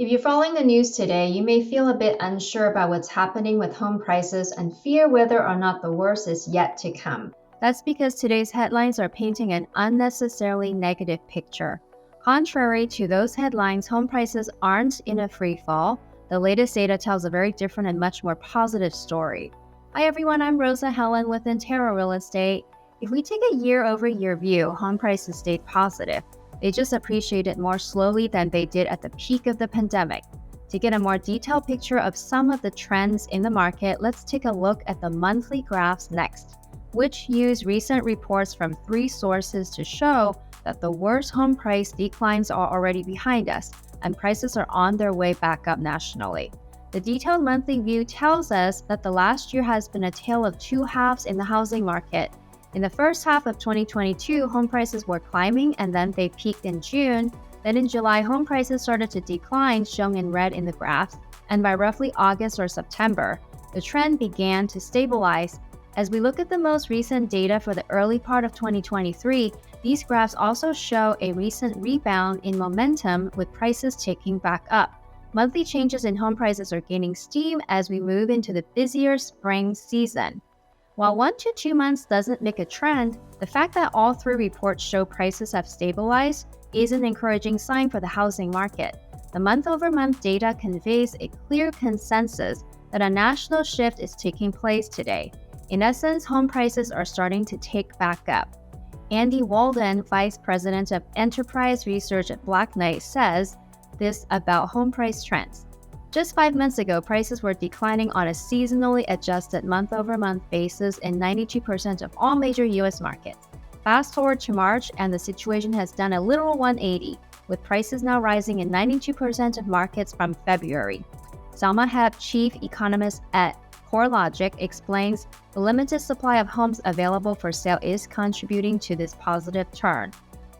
If you're following the news today, you may feel a bit unsure about what's happening with home prices and fear whether or not the worst is yet to come. That's because today's headlines are painting an unnecessarily negative picture. Contrary to those headlines, home prices aren't in a free fall. The latest data tells a very different and much more positive story. Hi everyone, I'm Rosa Helen with Intero Real Estate. If we take a year-over-year view, home prices stayed positive. They just appreciated more slowly than they did at the peak of the pandemic. To get a more detailed picture of some of the trends in the market, let's take a look at the monthly graphs next, which use recent reports from 3 sources to show that the worst home price declines are already behind us and prices are on their way back up nationally. The detailed monthly view tells us that the last year has been a tale of two halves in the housing market. In the first half of 2022, home prices were climbing and then they peaked in June. Then in July, home prices started to decline, shown in red in the graphs, and by roughly August or September, the trend began to stabilize. As we look at the most recent data for the early part of 2023, these graphs also show a recent rebound in momentum with prices ticking back up. Monthly changes in home prices are gaining steam as we move into the busier spring season. While 1 to 2 months doesn't make a trend, the fact that all 3 reports show prices have stabilized is an encouraging sign for the housing market. The month-over-month data conveys a clear consensus that a national shift is taking place today. In essence, home prices are starting to tick back up. Andy Walden, Vice President of Enterprise Research at Black Knight, says this about home price trends. Just 5 months ago, prices were declining on a seasonally adjusted month-over-month basis in 92% of all major U.S. markets. Fast forward to March, and the situation has done a literal 180, with prices now rising in 92% of markets from February. Salma Heb, chief economist at CoreLogic, explains the limited supply of homes available for sale is contributing to this positive turn.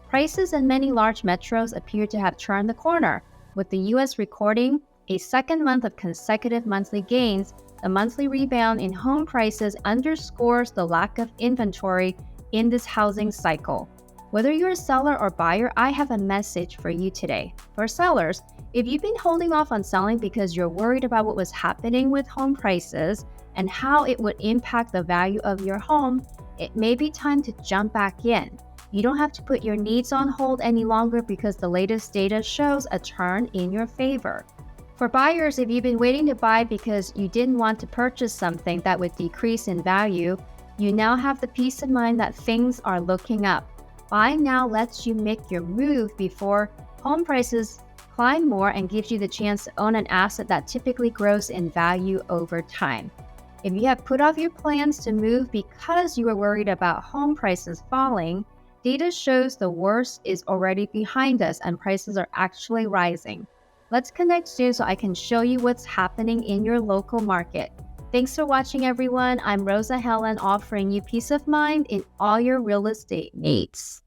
Prices in many large metros appear to have turned the corner, with the U.S. recording a second month of consecutive monthly gains. The monthly rebound in home prices underscores the lack of inventory in this housing cycle. Whether you're a seller or buyer, I have a message for you today. For sellers, if you've been holding off on selling because you're worried about what was happening with home prices and how it would impact the value of your home, it may be time to jump back in. You don't have to put your needs on hold any longer because the latest data shows a turn in your favor. For buyers, if you've been waiting to buy because you didn't want to purchase something that would decrease in value, you now have the peace of mind that things are looking up. Buy now lets you make your move before home prices climb more and gives you the chance to own an asset that typically grows in value over time. If you have put off your plans to move because you were worried about home prices falling, data shows the worst is already behind us and prices are actually rising. Let's connect soon so I can show you what's happening in your local market. Thanks for watching, everyone. I'm Rosa Helen, offering you peace of mind in all your real estate needs.